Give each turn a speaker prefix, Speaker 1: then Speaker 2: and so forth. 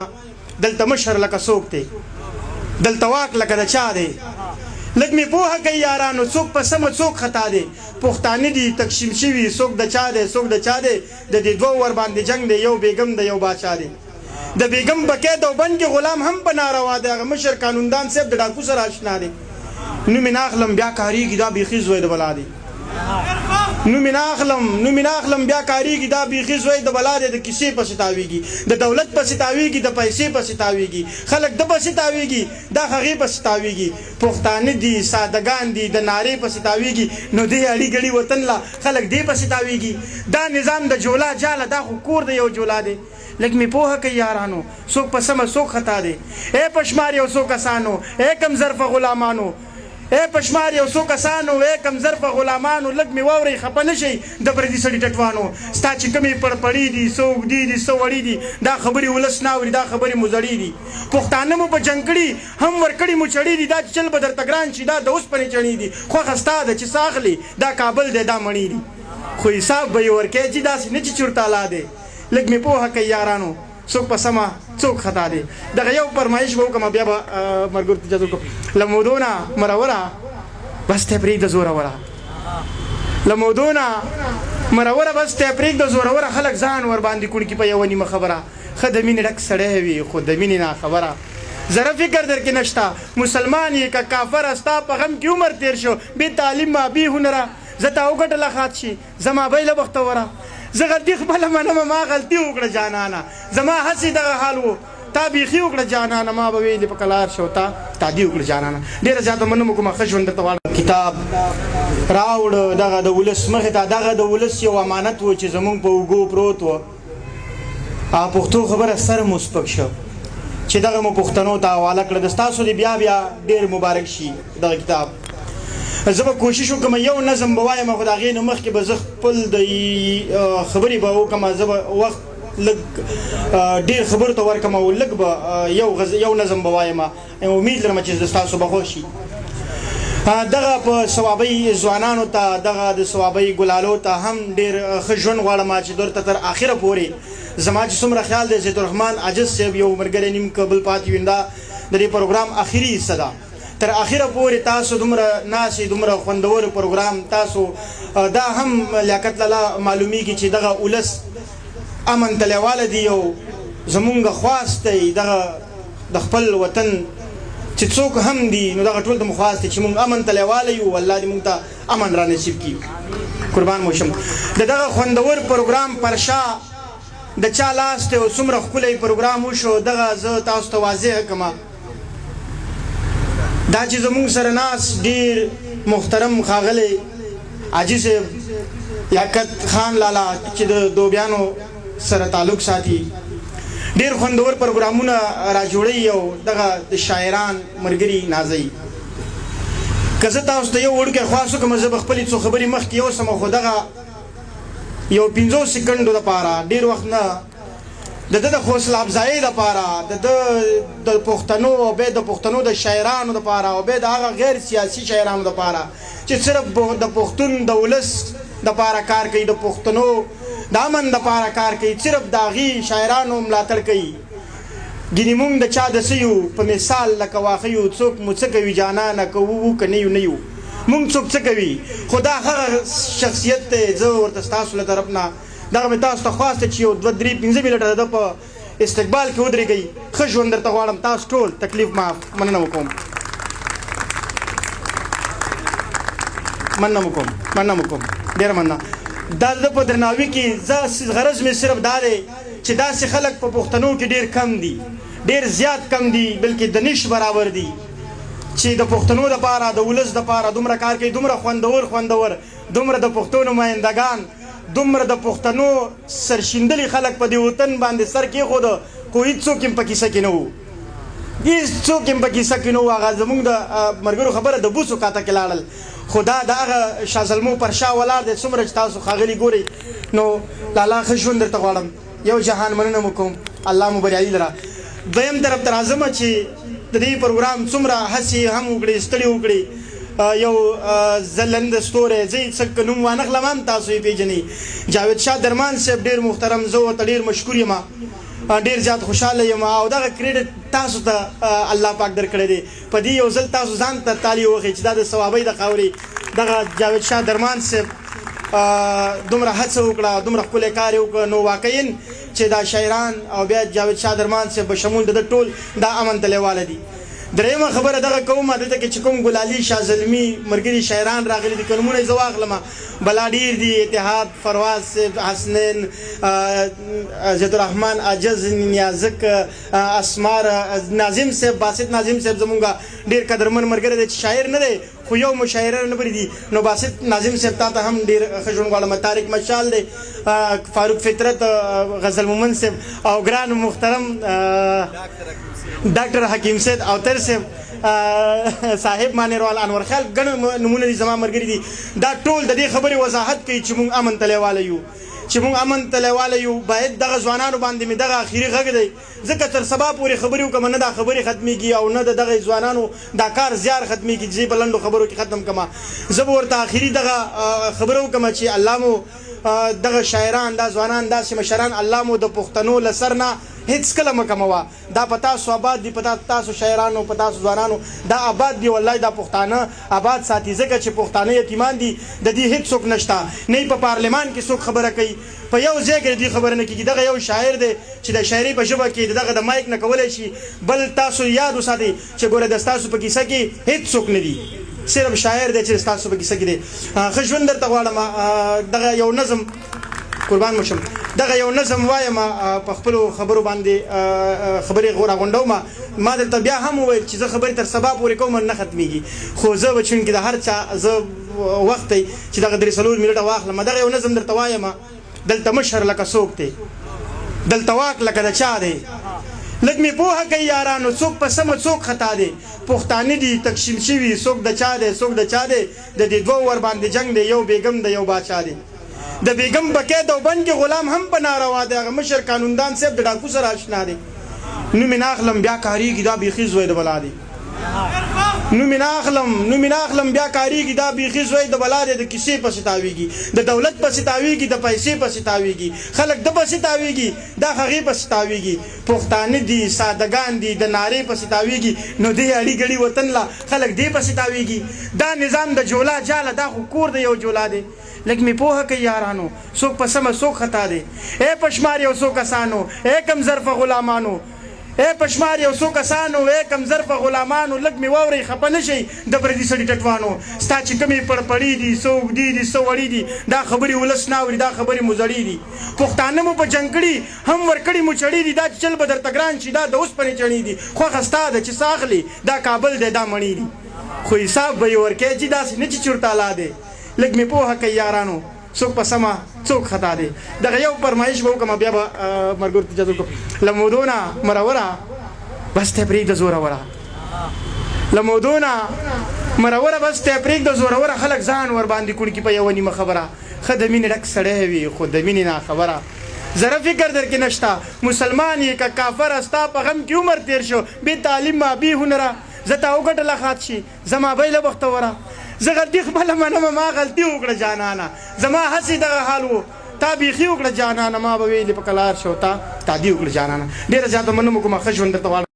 Speaker 1: دلته مشر لکه څوک دی دلته واک لکه د چا دی لږ مې پوهه کوي یارانو څوک په سمه څوک خطا دی پښتانه دي تقسیم شوي څوک د چا دی څوک د چا دی د دې دوه ور باندې جنګ دی یو بیګم دی یو باچا دی د بیګم بکې دوبند کې غلام هم په ناروا دی هغه مشر قانوندان صاحب د ډاکو سره آشنا دی نو مې ناخلم بیا کارېږي دا بیخي زوی د بلا دی نو مې ناخلم بیا کارېږي دا بیخي زوی د بلا دی د کیسې پسې تاویږي د دولت پسې تاویږي د پیسې پسې تاویږي خلک د پسې تاویږي دا هغې پسې تاویږي پښتانه دي سادهګان دي د نارې پسې تاویږي نو دې اړي ګړي وطن لا خلک دې پسې تاویږي دا نظام د جولا جاله دا خو کور د یو جولا دی لږ مې پوهه کوي یارانو څوک په سمه څوک خطا دی ای پشمار یو څو کسانو ای کم ظرفه غلامانو ای پشمار یو څو کسانو ای کم ظرفه غلامانو لږ مې واورئ خفه نه شئ د پردي سړي ټټوانو ستا چې کومې پړپړي دي څه اوږدي دي څه وړي دي دا خبرې ولس نه اوري دا خبرې مو زړې دي پښتانه مو په جنګ کړي هم ورکړي مو چړي دي دا چې چل به درته ګران شي دا د اوسپنې چڼې دي خوښه ستا ده چې څه اخلي دا کابل دی دا مڼې دي خو حساب به یې ورکوې چې داسې نه چې چورتالا دی لږ مې پوهه کوي یارانو څوک په سمه څوک خطا دی دغه یو فرمایش به وکړم بیا به ملګرو ته اجازه وکړم له مودونه مروره بس ته پرېږده زوروره له مودونه مروره بس ته پرېږده زوروره خلک ځان ورباندې کړي په یوه نیمه خبره ښه د مینې ډک سړی وي خو د مینې ناخبره زره فکر در کې نشته مسلمان یې که کافره ستا په غم کې عمر تېر شو بې تعلیمه بې هنره زه تا وګټله خات شي زما بیله بختوره زه غلطي خپله منم ما غلطي وکړه جانانه زما هسې دغه حال و تا بیخي وکړه جانانه ما به ویلې په کلار شو تا دې وکړه جانانه ډېره زیاته مننه کومه ښه ژوند درته غواړم کتاب راوړه دغه د ولس مخې ته دغه د ولس یو امانت و چې زمونږ په اوږو پروت و پښتو خبره سر مو سپک شو چې دغه مو پښتنو ته حواله کړه د ستاسو دې بیا ډېر مبارک شي دغه کتاب زه به کوشش وکړم یو نظم به وایم خو د هغې نه مخکې به زه خپل د خبرې به وکړم زه به وخت لږ ډېر خبرو ته ورکړم او لږ به یو نظم به وایم امید لرم چې ستاسو به خوښ شي دغه په ثوابۍ ځوانانو ته دغه د ثوابۍ ګلالو ته هم ډېر ښه ژوند غواړم چې درته تر آخره پورې زما چې څومره خیال دی زید الرحمن عاجز صاحب یو ملګری نیم کابل پاتې وي دا د دې پروګرام اخري حصه ده تر آخره پورې تاسو دومره ناسې دومره خوندور پروګرام تاسو دا هم لیاقت لاله معلومیږي چې دغه ولس امن تلیواله دی او زمونږ خواست دی دغه د خپل وطن چې څوک هم دي نو دغه ټول د مو خواست دی چې مونږ امن تلیواله یو الله دې مونږ ته امن را نصیب کړي قربان مو شم د دغه خوندور پروګرام پر شا د چا لاس دی او څومره ښکلی پروګرام وشو دغه زه تاسو ته واضح کړم دا چې زمونږ سره ناست ډېر محترم ښاغلی حاجي صاحب لیاقت خان لالا چې د دوبیانو سره تعلق ساتي ډېر خوندور پروګرامونه را جوړوي او دغه د شاعران ملګري نازوي که زه تاسو ته یو وړوکی خواست وکړم زه به خپلې څو خبرې مخکې یوسم خو دغه یو 50 سکنډو دپاره ډېر وخت نه د د حوصله افزایۍ دپاره د پښتنو او بیا د پښتنو د شاعرانو دپاره او بیا د هغه غیر سیاسي شاعرانو دپاره چې صرف د پښتون د ولس دپاره کار کوي د پښتنو د امن دپاره کار کوي صرف د هغې شاعرانو ملاتړ کوي ګینې مونږ د چا د څه یو په مثال لکه واښه یو څوک مو څه کوي جانانه که وو که نه یو نه یو مونږ څوک څه کوي خو دا هغه شخصیت دی زه ورته ستاسو له طرف نه دغه مې تاسو ته خواست چې یو 2-3-5 منټه د ده په استقبال کې ودرېږئ ښه ژوند درته غواړم تاسو ټول تکلیف معاف مننه وکوم ډېره مننه دا د په درناوي کې غرض مې صرف دا دی چې داسې خلک په پښتنو کې ډېر کم دي ډېر زیات کم دي بلکې د نش برابر دي چې د پښتنو دپاره د ولس دپاره دومره کار کوي دومره خوندور دومره د پښتو نمایندګان دومره د پښتنو سرشیندلي خلک په دې وطن باندې سر کېښوده خو هېڅوک یې په کیسه کې نه وو هېڅوک یې په کیسه کې نه وو هغه زموږ د ملګرو خبره د بوسو کاته کې لاړل خو دا د هغه شاه زلمو پر شا ولاړ دی څومره چې تاسو ښاغلي ګورئ نو لالا ښه ژوند درته غواړم یو جهان مننه مو کوم الله مو بریالي لره دویم طرف ته راځمه چې د دې پروګرام څومره هڅې هم وکړې ستړي وکړې یو ځلند ستوری زه یې څه نوم وانخلم هم تاسو یې پېژنئ جاوید شاه درمان صاحب ډېر محترم زه ورته ډېر مشکور یم ډېر زیات خوشحاله یم او دغه کریډټ تاسو ته الله پاک درکړی دی په دې یو ځل تاسو ځان ته تالی ووهئ چې دا د ثوابۍ د خاورې دغه جاوید شاه درمان صاحب دومره هڅه وکړه دومره ښکلی کار یې وکړه نو واقعا چې دا شاعران او بیا جاوید شاه درمان صاحب بشمول د ټول دا امن تلیواله دي درېیمه خبره دغه کومه دلته کې چې کوم ګلالي شاه زلمي ملګري شاعران راغلي دي که نومونه یې زه واخلمه بلا ډېر دي اتحاد فرواد صاحب حسنین زید الرحمن عجز نیازک اسمار ناظم صاحب باسط ناظم صاحب زمونږ ډېر قدرمن ملګری دی چې شاعر نه دی خو یو مشاعره نه بری دي نو باسط ناظم صاحب تا ته هم ډېر ښه ژوند غواړم طارق مشال دی فاروق فطرت غزل مومن صاحب او ګران محترم ډاکټر حکیم صاحب او تر صاحب صاحب مانیروال انور خیال ګڼ نمونه دي زما ملګري دي دا ټول د دې خبرې وضاحت کوي چې موږ امن تلیواله یو چې موږ امن تلیواله یو باید دغه ځوانانو باندې مې دغه اخري غږ دی ځکه تر سبا پورې خبرې وکړم نه دا خبرې ختمېږي او نه د دغه ځوانانو دا کار زیار ختمېږي چې زه په لنډو خبرو کې ختم کړم زه به ورته اخري دغه خبره وکړم چې الله مو دغه شاعران دا ځوانان داسې مشران الله مو د پښتنو له سر نه هیڅ کله مه کموه دا په تاسو آباد دي په تاسو شاعرانو په تاسو ځوانانو دا آباد دي والله دا پښتانه آباد ساتي ځکه چې پښتانه یتیمان دي د دې هیڅ څوک نشته نه په پارلمان کې څوک خبره کوي په یو ځای کې دې خبره نه کېږي دغه یو شاعر دی چې د شاعري په ژبه کې دغه د مایک نه کولی شي بل تاسو یاد وساتئ چې ګوره د ستاسو په کیسه کې هیڅ څوک نه دي صرف شاعر دی چې ستاسو په کیسه کې دی ښه ژوند درته غواړم دغه یو نظم قربان مو شم دغه یو نظم وایم په خپلو خبرو باندې خبرې راغونډوم ما درته بیا هم وویل چې زه خبرې تر سبا پورې کوم نه ختمېږي خو زه به چونکې د هر چا زه وخت دی چې دغه 3 منټه واخلم دغه یو نظم درته وایم دلته مشر لکه څوک دی دلته واک لکه د چا دی لږ مې پوهه کوي یارانو څوک په سمه څوک خطا دی پښتانه دي تقسیم شوي څوک د چا دی څوک د چا دی د دې دوو ور باندې جنګ دی یو بیګم د یو باچا دی د بیګم په قید او بند کې غلام هم په ناروا دی هغه مشر قانوندان صاحب د ډاکو سره اشنا دی نومې نه اخلم بیا کارېږي دا بیخي زوی د بلا دی نومې نه اخلم بیا کارېږي دا بیخي زوی د بلا دی د کیسې پسې تاویږي د دولت پسې تاویږي د پیسې پسې تاویږي خلک د پسې تاویږي دا هغې پسې تاویږي پښتانه دي سادهګان دي د نارې پسې تاویږي نو دې اړي ګړي وطن لا خلک دې پسې تاویږي دا نظام د جولا جاله دا خو کور د یو جولا دی لږ مې پوهه کوي یارانو څوک په سمه څوک خطا دی ای پشمار یو څو کسانو ای کم ظرفه غلامانو ای پشمار یو څو کسانو ای کم ظرفه غلامانو لږ مې واورئ خفه نه شئ د پردي سړي ټټوانو ستا چې کومې پړپړي دي څه اوږدي دي څه وړي دي دا خبرې ولس نه اوري دا خبرې مو زړې دي پښتانه مو په جنګ کړي هم ورکړي مو چړي دي دا چل به درته ګران شي دا د اوسپنې چڼې دي خوښه ستا ده چې څه اخلي دا کابل دی دا مڼې دي خو حساب به یې ورکوي چې داسې نه چې چورتالا دی لږ مې پوهه کوي یارانو څوک په سمه څوک خطا دی دغه یو فرمایش به وکړم بیا به ملګرو ته اجازه وکړم له مودونه مروره بس ته پرېږده زوروره له مودونه مروره بس ته پرېږده زوروره خلک ځان ورباندې کړي په یوه نیمه خبره ښه د مینې ډک سړی وي خو د مینې نه خبره زره فکر در کې نشته مسلمان یې که کافره ستا په غم کې عمر تېر شو بې تعلیمه بې هنره زه تا وګټله خات شي زما بیله بختوره زه غلطي خپله منمه ما غلطي وکړه جانانه زما هسې دغه حال و تا بیخي وکړه جانانه ما به ویلې په کلار شو تا دې وکړه جانانه ډېره زیاته مننه کومه ښه ژوند درته غواړم